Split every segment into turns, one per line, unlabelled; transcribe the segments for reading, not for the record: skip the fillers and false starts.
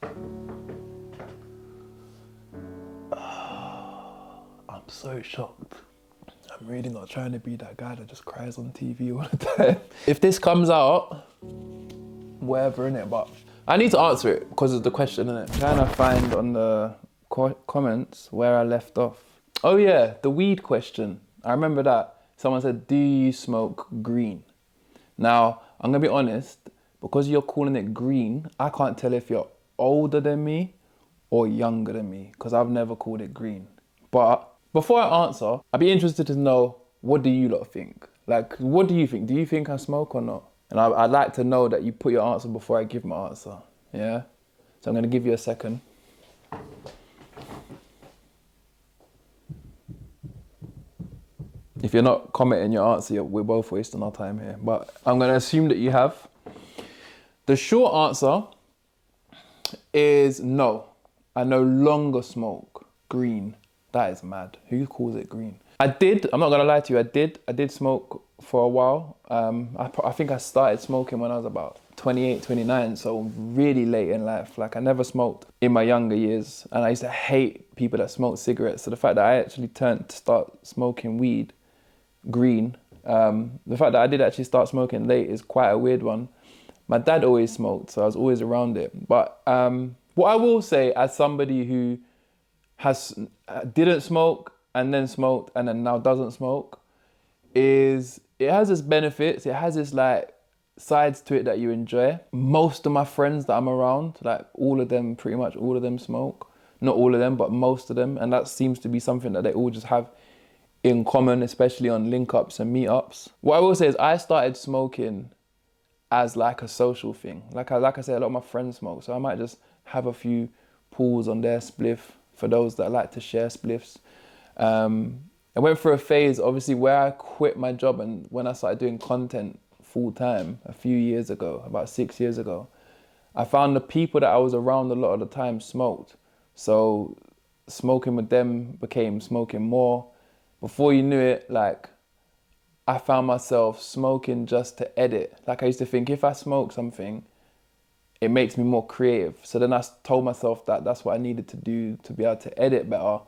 I'm so shocked. I'm really not trying to be that guy that just cries on TV all the time. If this comes out, whatever, innit? But I need to answer it because of the question, innit? I'm trying to find on the comments where I left off. Oh yeah, the weed question. I remember that. Someone said, do you smoke green? Now, I'm gonna be honest, because you're calling it green, I can't tell if you're older than me or younger than me, because I've never called it green. But before I answer, I'd be interested to know, what do you lot think? Like, what do you think? Do you think I smoke or not? And I'd like to know that you put your answer before I give my answer, yeah? So I'm gonna give you a second. If you're not commenting your answer, we're both wasting our time here. But I'm gonna assume that you have. The short answer is no. I no longer smoke green. That is mad. Who calls it green? I'm not gonna lie to you, I did smoke for a while. I think I started smoking when I was about 28, 29, so really late in life. Like, I never smoked in my younger years, and I used to hate people that smoked cigarettes. So the fact that I actually turned to start smoking weed, green, the fact that I did actually start smoking late is quite a weird one. My dad always smoked, so I was always around it. But what I will say, as somebody who didn't smoke and then smoked and then now doesn't smoke, is it has its benefits. It has its like sides to it that you enjoy. Most of my friends that I'm around, like pretty much all of them smoke. Not all of them, but most of them. And that seems to be something that they all just have in common, especially on link-ups and meetups. What I will say is I started smoking as like a social thing. Like I said, a lot of my friends smoke, so I might just have a few pulls on their spliff for those that like to share spliffs. I went through a phase, obviously, where I quit my job and when I started doing content full time a few years ago, about 6 years ago, I found the people that I was around a lot of the time smoked. So smoking with them became smoking more. Before you knew it, like, I found myself smoking just to edit. Like, I used to think if I smoke something, it makes me more creative. So then I told myself that that's what I needed to do to be able to edit better.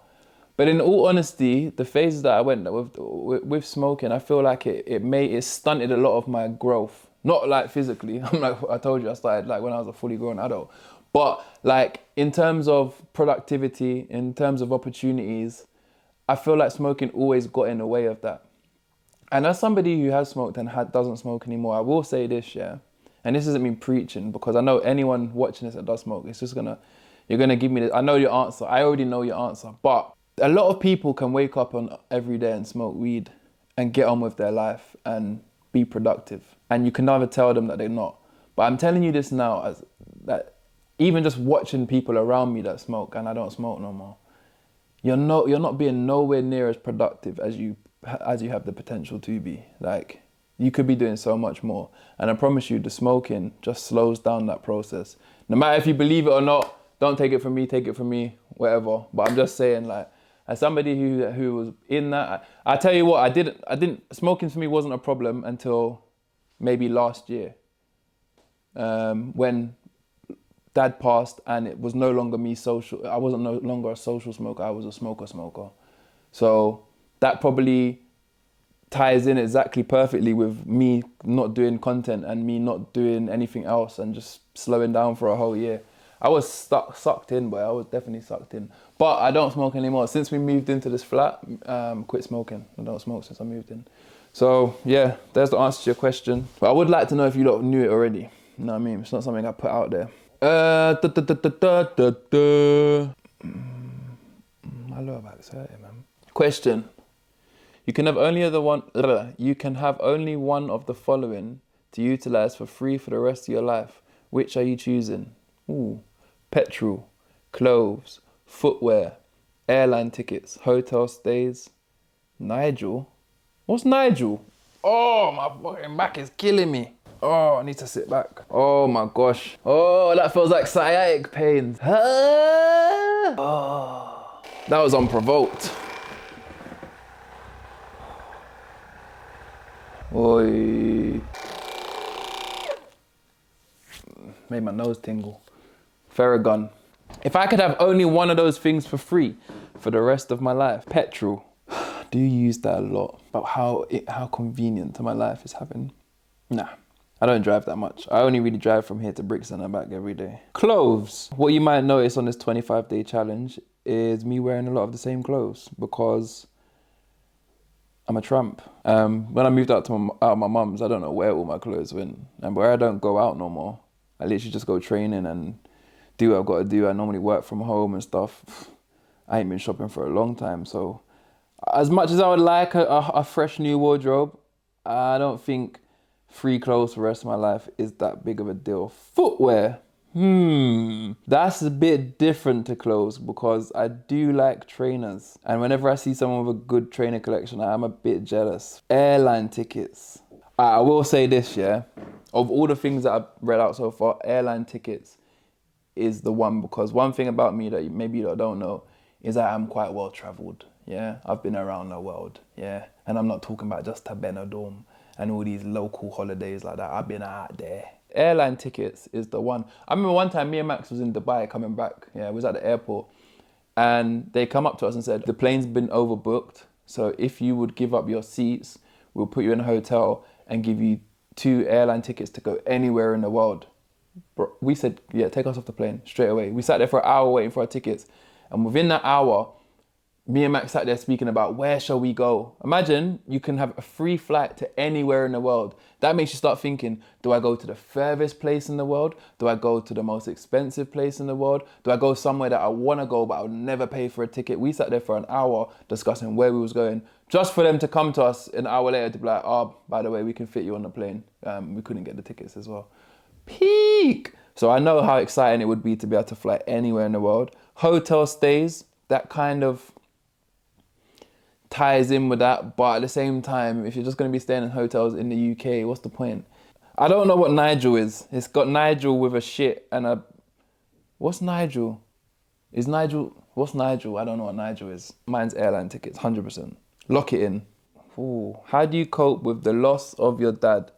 But in all honesty, the phases that I went with smoking, I feel like it stunted a lot of my growth. Not like physically. I'm like, I told you, I started like when I was a fully grown adult. But like in terms of productivity, in terms of opportunities, I feel like smoking always got in the way of that. And as somebody who has smoked and doesn't smoke anymore, I will say this, yeah. And this isn't me preaching, because I know anyone watching this that does smoke, you're gonna give me this. I know your answer. I already know your answer. But a lot of people can wake up on every day and smoke weed and get on with their life and be productive. And you can never tell them that they're not. But I'm telling you this now, as that even just watching people around me that smoke, and I don't smoke no more, you're not being nowhere near as productive as you have the potential to be. Like, you could be doing so much more. And I promise you, the smoking just slows down that process. No matter if you believe it or not, don't take it from me, whatever. But I'm just saying, like, as somebody who was in that, I tell you what, smoking for me wasn't a problem until maybe last year. When Dad passed and it was no longer me social. I wasn't no longer a social smoker, I was a smoker. So that probably ties in exactly perfectly with me not doing content and me not doing anything else and just slowing down for a whole year. I was sucked in, boy. I was definitely sucked in. But I don't smoke anymore. Since we moved into this flat, quit smoking. I don't smoke since I moved in. So yeah, there's the answer to your question. But I would like to know if you lot knew it already. You know what I mean? It's not something I put out there. My lower back's hurting, man. Question. You can have only one of the following to utilize for free for the rest of your life. Which are you choosing? Ooh. Petrol, clothes, footwear, airline tickets, hotel stays. Nigel? What's Nigel? Oh, my fucking back is killing me. Oh, I need to sit back. Oh my gosh. Oh, that feels like sciatic pains. Oh, that was unprovoked. Oi. Made my nose tingle. Theragun. If I could have only one of those things for free for the rest of my life, petrol. Do you use that a lot? About how convenient to my life is having. Nah, I don't drive that much. I only really drive from here to Brixton and back every day. Clothes. What you might notice on this 25-day challenge is me wearing a lot of the same clothes because I'm a tramp. When I moved out of my mum's, I don't know where all my clothes went. And where I don't go out no more, I literally just go training and do what I've got to do. I normally work from home and stuff. I ain't been shopping for a long time. So as much as I would like a fresh new wardrobe, I don't think free clothes for the rest of my life is that big of a deal. Footwear. That's a bit different to clothes because I do like trainers. And whenever I see someone with a good trainer collection, I'm a bit jealous. Airline tickets. I will say this, yeah. Of all the things that I've read out so far, airline tickets is the one, because one thing about me that maybe you don't know is that I'm quite well traveled. Yeah, I've been around the world. Yeah, and I'm not talking about just Benidorm and all these local holidays like that. I've been out there. Airline tickets is the one. I remember one time me and Max was in Dubai coming back. Yeah, we was at the airport and they come up to us and said, the plane's been overbooked. So if you would give up your seats, we'll put you in a hotel and give you 2 airline tickets to go anywhere in the world. Bro, we said, yeah, take us off the plane straight away. We sat there for an hour waiting for our tickets. And within that hour, me and Max sat there speaking about where shall we go. Imagine you can have a free flight to anywhere in the world. That makes you start thinking, do I go to the furthest place in the world? Do I go to the most expensive place in the world? Do I go somewhere that I want to go but I'll never pay for a ticket? We sat there for an hour discussing where we was going, just for them to come to us an hour later to be like, oh, by the way, we can fit you on the plane. We couldn't get the tickets as well. Peak! So I know how exciting it would be to be able to fly anywhere in the world. Hotel stays, that kind of ties in with that, but at the same time, if you're just going to be staying in hotels in the UK, what's the point? I don't know what Nigel is. It's got Nigel with a shit and a... What's Nigel? What's Nigel? I don't know what Nigel is. Mine's airline tickets, 100%. Lock it in. Ooh. How do you cope with the loss of your dad?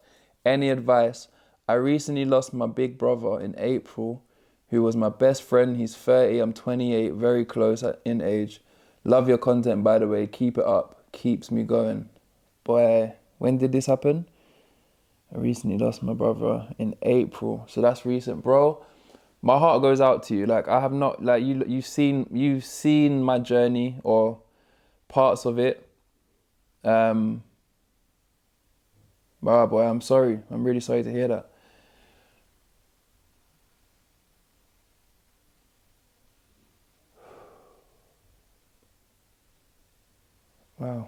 Any advice? I recently lost my big brother in April, who was my best friend. He's 30, I'm 28, very close in age. Love your content, by the way. Keep it up. Keeps me going. Boy, when did this happen? I recently lost my brother in April. So that's recent. Bro, my heart goes out to you. Like, I have not, like, you've seen my journey or parts of it. Oh boy, I'm sorry. I'm really sorry to hear that. Wow.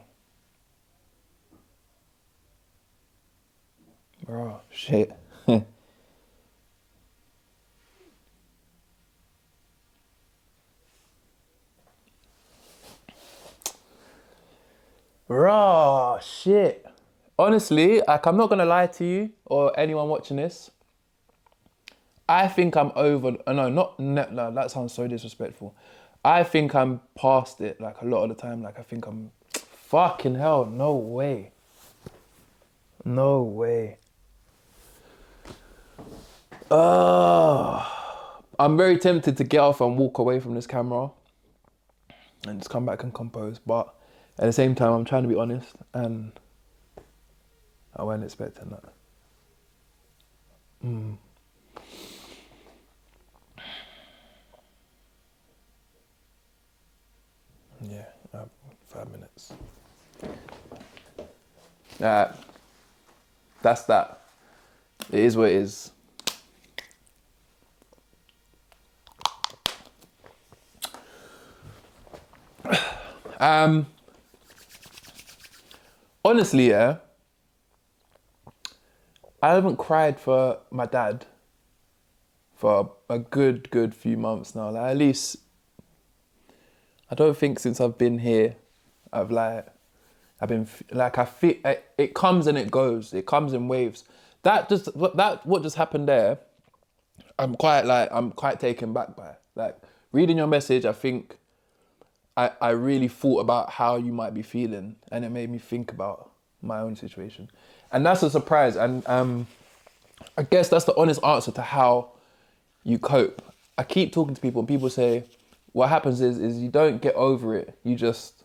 Bro, shit. Bro, shit. Honestly, like, I'm not gonna lie to you or anyone watching this. I think I'm over, no, that sounds so disrespectful. I think I'm past it, like, a lot of the time. Like, I think I'm, fucking hell, no way. No way. I'm very tempted to get off and walk away from this camera and just come back and compose. But at the same time, I'm trying to be honest and I wasn't expecting that. Yeah, 5 minutes. That's that. It is what it is. Honestly, yeah, I haven't cried for my dad for a good few months now. Like, at least, I don't think since I've been here, I feel it comes and it goes. It comes in waves. What just happened there, I'm quite taken back by. Like, reading your message, I think I really thought about how you might be feeling and it made me think about my own situation. And that's a surprise. And I guess that's the honest answer to how you cope. I keep talking to people and people say, what happens is you don't get over it. You just,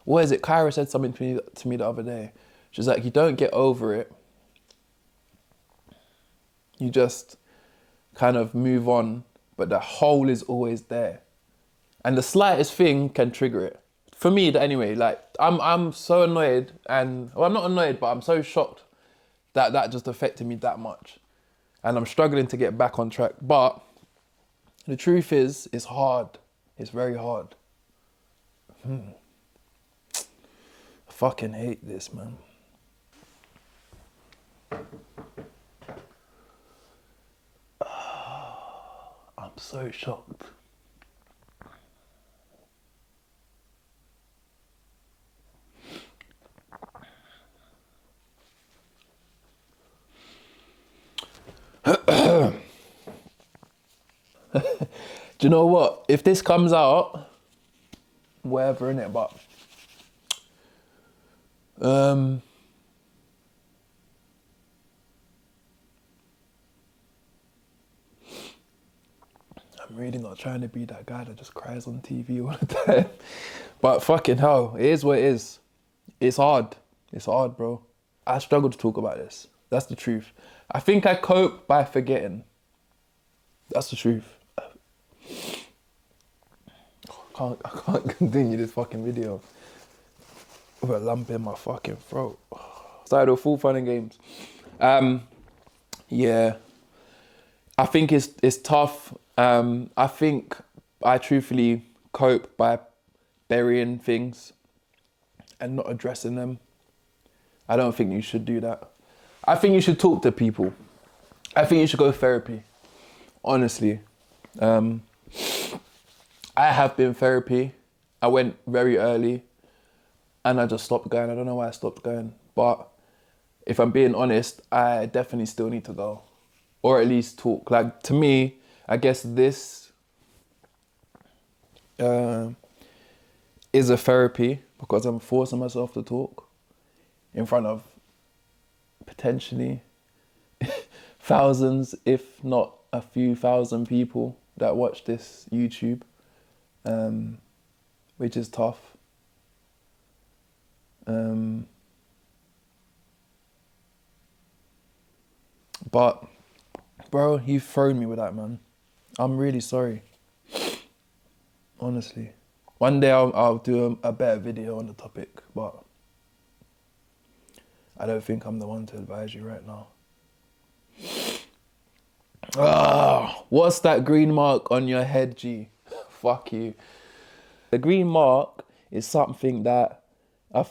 what is it? Kyra said something to me the other day. She's like, you don't get over it. You just kind of move on, but the hole is always there. And the slightest thing can trigger it. For me, anyway, like, I'm so annoyed and, well, I'm not annoyed, but I'm so shocked that just affected me that much. And I'm struggling to get back on track. But the truth is, it's hard. It's very hard. I fucking hate this, man. I'm so shocked. Do you know what? If this comes out, whatever, innit, but I'm really not trying to be that guy that just cries on TV all the time. But fucking hell, it is what it is. It's hard. It's hard, bro. I struggle to talk about this. That's the truth. I think I cope by forgetting. That's the truth. I can't continue this fucking video with a lump in my fucking throat. Started with full fun and games. Yeah. I think it's tough. I think I truthfully cope by burying things and not addressing them. I don't think you should do that. I think you should talk to people. I think you should go to therapy. Honestly. I have been therapy. I went very early and I just stopped going. I don't know why I stopped going. But if I'm being honest, I definitely still need to go. Or at least talk. Like, to me, I guess this is a therapy because I'm forcing myself to talk in front of potentially thousands, if not a few thousand people that watch this YouTube, which is tough. But bro, you've thrown me with that, man. I'm really sorry. Honestly. One day I'll do a better video on the topic, but I don't think I'm the one to advise you right now. What's that green mark on your head, G? Fuck you. The green mark is something that I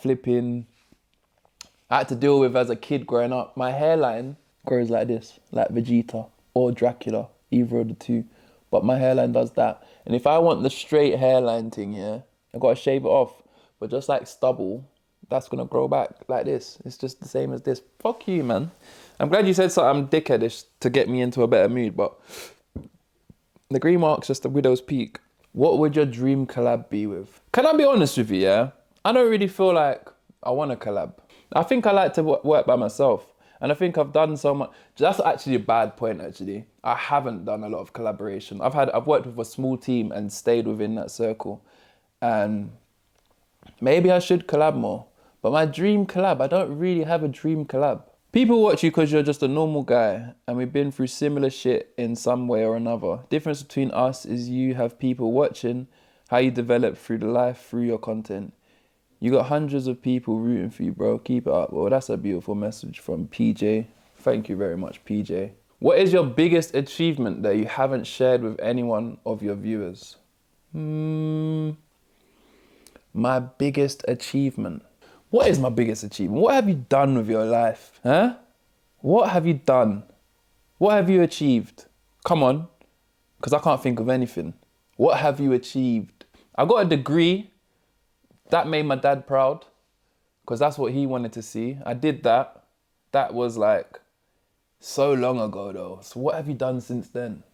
had to deal with as a kid growing up. My hairline grows like this, like Vegeta or Dracula, either of the two. But my hairline does that. And if I want the straight hairline thing here, I gotta shave it off. But just like stubble, that's gonna grow back like this. It's just the same as this. Fuck you, man. I'm glad you said something dickheadish to get me into a better mood, but the green mark's just a widow's peak. What would your dream collab be with? Can I be honest with you, yeah? I don't really feel like I want a collab. I think I like to work by myself. And I think I've done so much. That's actually a bad point, actually. I haven't done a lot of collaboration. I've worked with a small team and stayed within that circle. And maybe I should collab more. But my dream collab, I don't really have a dream collab. People watch you because you're just a normal guy and we've been through similar shit in some way or another. Difference between us is you have people watching how you develop through the life, through your content. You got hundreds of people rooting for you, bro. Keep it up. Well, that's a beautiful message from PJ. Thank you very much, PJ. What is your biggest achievement that you haven't shared with anyone of your viewers? My biggest achievement. What is my biggest achievement? What have you done with your life? Huh? What have you done? What have you achieved? Come on, because I can't think of anything. What have you achieved? I got a degree. That made my dad proud because that's what he wanted to see. I did that. That was like so long ago though. So what have you done since then?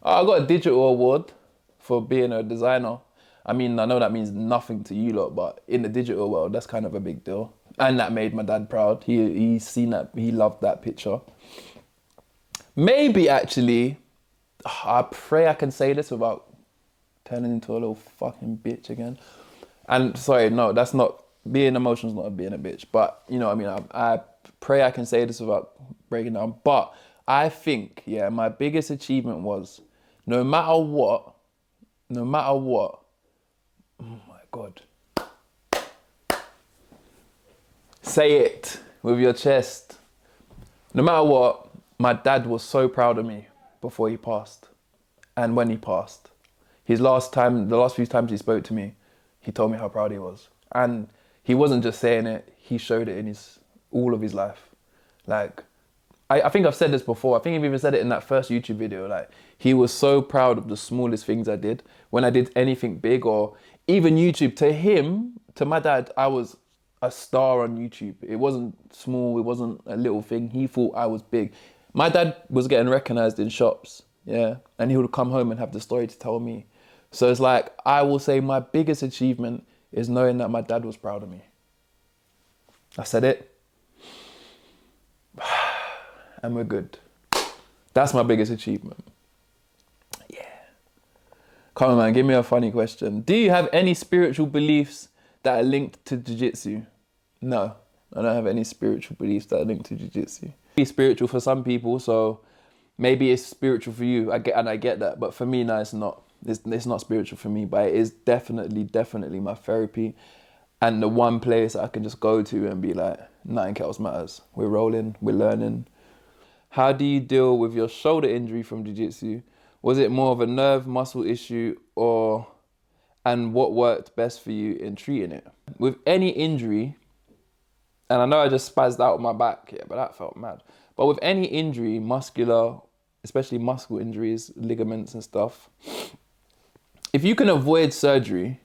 Oh, I got a digital award for being a designer. I mean, I know that means nothing to you lot, but in the digital world, that's kind of a big deal. And that made my dad proud. He seen that, he loved that picture. Maybe actually, I pray I can say this without turning into a little fucking bitch again. And sorry, no, that's not, being emotional is not being a bitch. But you know what I mean? I pray I can say this without breaking down. But I think, yeah, my biggest achievement was no matter what, oh my God. Say it with your chest. No matter what, my dad was so proud of me before he passed. And when he passed. The last few times he spoke to me, he told me how proud he was. And he wasn't just saying it, he showed it in all of his life. Like, I think I've said this before. I think I've even said it in that first YouTube video. Like, he was so proud of the smallest things I did. When I did anything big, or even YouTube, to him, to my dad, I was a star on YouTube. It wasn't small, it wasn't a little thing. He thought I was big. My dad was getting recognized in shops, yeah, and he would come home and have the story to tell me. So it's like, I will say my biggest achievement is knowing that my dad was proud of me. I said it. And we're good. That's my biggest achievement. Yeah. Come on, man, give me a funny question. Do you have any spiritual beliefs that are linked to jiu-jitsu? No, I don't have any spiritual beliefs that are linked to jiu-jitsu. It's spiritual for some people, so maybe it's spiritual for you. I get that, but for me, no, it's not. It's not spiritual for me, but it is definitely my therapy, and the one place I can just go to and be like, nothing else matters. We're rolling, we're learning. How do you deal with your shoulder injury from jiu-jitsu? Was it more of a nerve muscle issue, and what worked best for you in treating it? With any injury, and I know I just spazzed out my back, yeah, but that felt mad. But with any injury, muscular, especially muscle injuries, ligaments and stuff, if you can avoid surgery,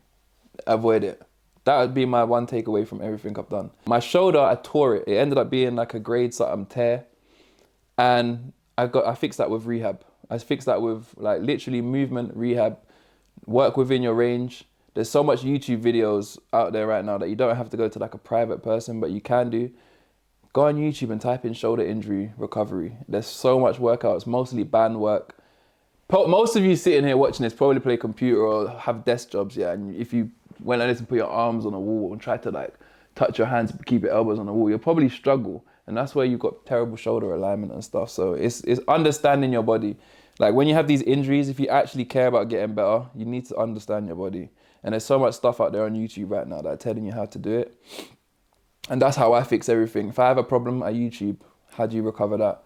avoid it. That would be my one takeaway from everything I've done. My shoulder, I tore it. It ended up being like a grade something tear. And I fixed that with rehab. I fixed that with like literally movement, rehab, work within your range. There's so much YouTube videos out there right now that you don't have to go to like a private person, but you can do. Go on YouTube and type in shoulder injury recovery. There's so much workouts, mostly band work. Most of you sitting here watching this probably play computer or have desk jobs, yeah. And if you went like this and put your arms on a wall and try to like touch your hands, keep your elbows on the wall, you'll probably struggle. And that's where you've got terrible shoulder alignment and stuff. So it's understanding your body. Like when you have these injuries, if you actually care about getting better, you need to understand your body. And there's so much stuff out there on YouTube right now that are telling you how to do it. And that's how I fix everything. If I have a problem, I YouTube, how do you recover that?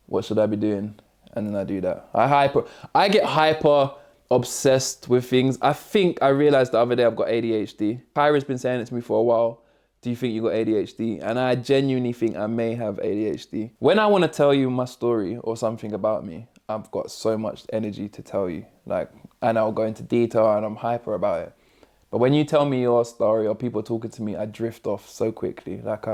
What should I be doing? And then I do that. I get hyper obsessed with things. I think I realized the other day I've got ADHD. Kyra's been saying it to me for a while. Do you think you got ADHD? And I genuinely think I may have ADHD. When I want to tell you my story or something about me, I've got so much energy to tell you. Like, and I'll go into detail and I'm hyper about it. But when you tell me your story or people talking to me, I drift off so quickly. Like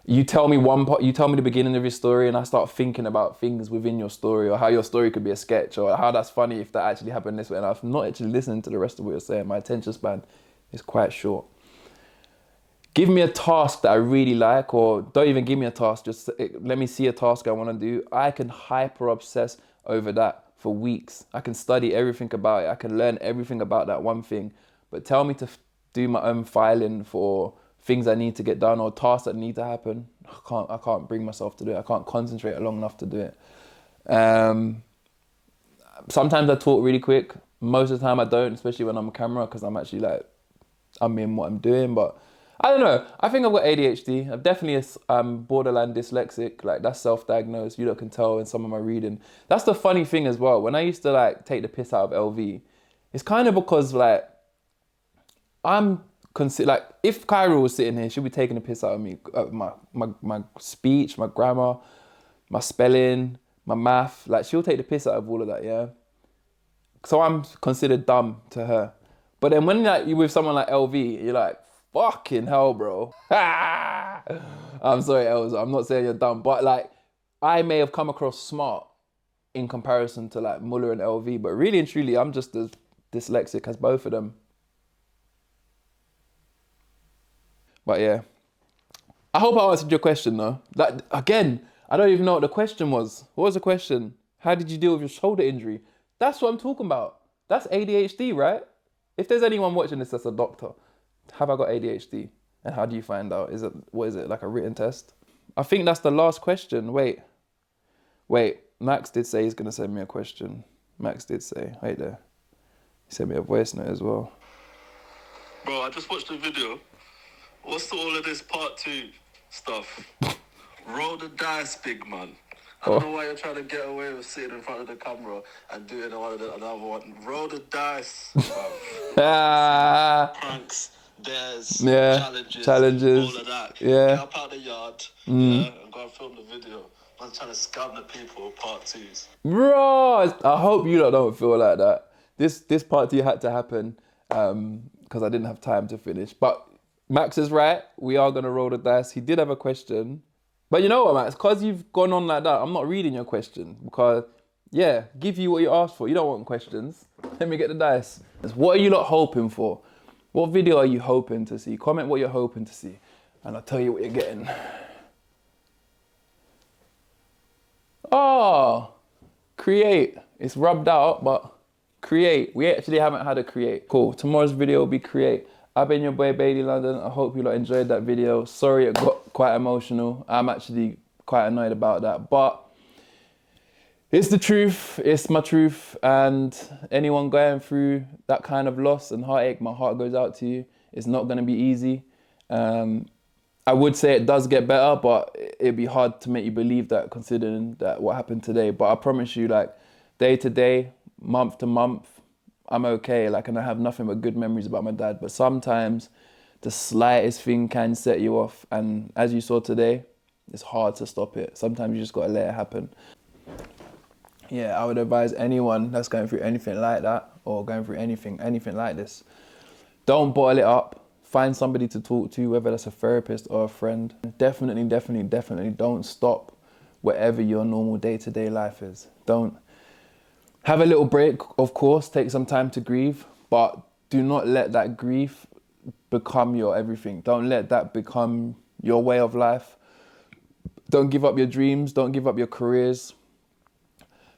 you tell me the beginning of your story and I start thinking about things within your story or how your story could be a sketch or how that's funny if that actually happened this way. And I'm not actually listening to the rest of what you're saying. My attention span is quite short. Give me a task that I really like, or don't even give me a task, just let me see a task I want to do. I can hyper obsess over that for weeks. I can study everything about it. I can learn everything about that one thing. But tell me to do my own filing for things I need to get done or tasks that need to happen. I can't bring myself to do it. I can't concentrate long enough to do it. Sometimes I talk really quick. Most of the time I don't, especially when I'm on camera, because I'm actually like, I'm in what I'm doing. But I don't know. I think I've got ADHD. I'm definitely borderline dyslexic. Like that's self-diagnosed. You lot can tell in some of my reading. That's the funny thing as well. When I used to like take the piss out of LV, it's kind of because like like if Kyra was sitting here, she'll be taking the piss out of me. My speech, my grammar, my spelling, my math. Like she'll take the piss out of all of that. Yeah. So I'm considered dumb to her. But then when like you're with someone like LV, you're like, fucking hell, bro. I'm sorry, Elza. I'm not saying you're dumb, but like, I may have come across smart in comparison to like Muller and LV, but really and truly, I'm just as dyslexic as both of them. But yeah, I hope I answered your question though. Like again, I don't even know what the question was. What was the question? How did you deal with your shoulder injury? That's what I'm talking about. That's ADHD, right? If there's anyone watching this that's a doctor, have I got ADHD? And how do you find out? What is it, like a written test? I think that's the last question. Wait, Max did say he's gonna send me a question. Max did say, wait there. He sent me a voice note as well.
Bro, I just watched the video. What's all of this part 2 stuff? Roll the dice, big man. I don't know why you're trying to get away with sitting in front of the camera and doing another one. Roll the dice, pranks, dares, challenges, all of that.
Yeah.
Get up out the yard, and go and film the video. I'm trying to scam the people with part 2s.
Bro, I hope you lot don't feel like that. This part 2 had to happen because I didn't have time to finish. But Max is right. We are going to roll the dice. He did have a question. But you know what, Max? Because you've gone on like that, I'm not reading your question. Because, yeah, give you what you asked for. You don't want questions. Let me get the dice. What are you lot hoping for? What video are you hoping to see? Comment what you're hoping to see. And I'll tell you what you're getting. Oh, create. It's rubbed out, but create. We actually haven't had a create. Cool. Tomorrow's video will be create. I've been your boy Bailey London. I hope you lot enjoyed that video. Sorry it got quite emotional. I'm actually quite annoyed about that, but it's the truth. It's my truth. And anyone going through that kind of loss and heartache, my heart goes out to you. It's not going to be easy. I would say it does get better, but it'd be hard to make you believe that considering that what happened today. But I promise you, like day to day, month to month, I'm okay. Like, and I have nothing but good memories about my dad. But sometimes the slightest thing can set you off. And as you saw today, it's hard to stop it. Sometimes you just got to let it happen. Yeah, I would advise anyone that's going through anything like that or going through anything like this, don't bottle it up. Find somebody to talk to, whether that's a therapist or a friend. Definitely don't stop whatever your normal day-to-day life is. Don't. Have a little break, of course, take some time to grieve, but do not let that grief become your everything. Don't let that become your way of life. Don't give up your dreams, don't give up your careers.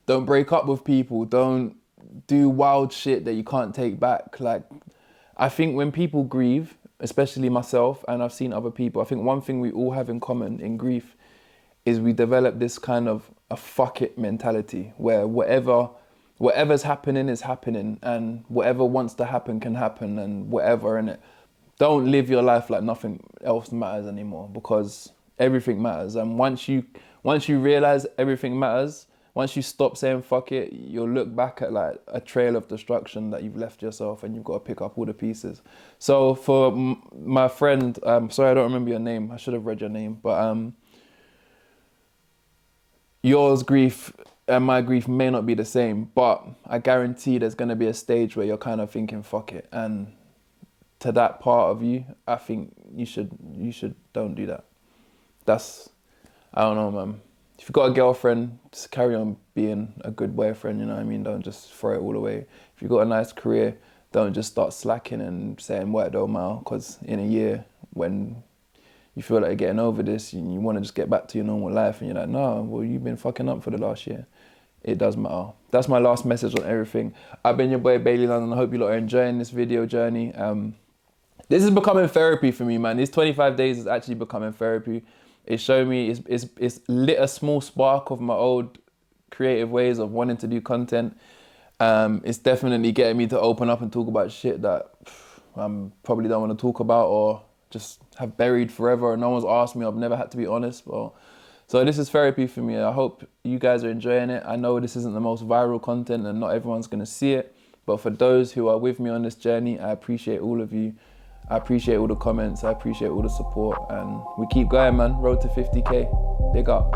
Don't break up with people, don't do wild shit that you can't take back. Like, I think when people grieve, especially myself, and I've seen other people, I think one thing we all have in common in grief is we develop this kind of a fuck it mentality where whatever's happening is happening and whatever wants to happen can happen and whatever, and don't live your life like nothing else matters anymore, because everything matters. And once you realize everything matters, once you stop saying fuck it, you'll look back at like a trail of destruction that you've left yourself, and you've got to pick up all the pieces. So for my friend, sorry I don't remember your name, I should have read your name, but yours grief and my grief may not be the same, but I guarantee there's going to be a stage where you're kind of thinking fuck it, and to that part of you, I think you should don't do that. I don't know, man. If you've got a girlfriend, just carry on being a good boyfriend, you know what I mean? Don't just throw it all away. If you've got a nice career, don't just start slacking and saying work don't matter, because in a year when you feel like you're getting over this, you want to just get back to your normal life, and you're like, no, well, you've been fucking up for the last year. It does matter. That's my last message on everything. I've been your boy Bailey London. I hope you lot are enjoying this video journey. This is becoming therapy for me, man. These 25 days is actually becoming therapy. It's showing me, it's lit a small spark of my old creative ways of wanting to do content. It's definitely getting me to open up and talk about shit that I probably don't want to talk about or just have buried forever. No one's asked me. I've never had to be honest. So this is therapy for me. I hope you guys are enjoying it. I know this isn't the most viral content and not everyone's going to see it. But for those who are with me on this journey, I appreciate all of you. I appreciate all the comments. I appreciate all the support. And we keep going, man. Road to 50K. Big up.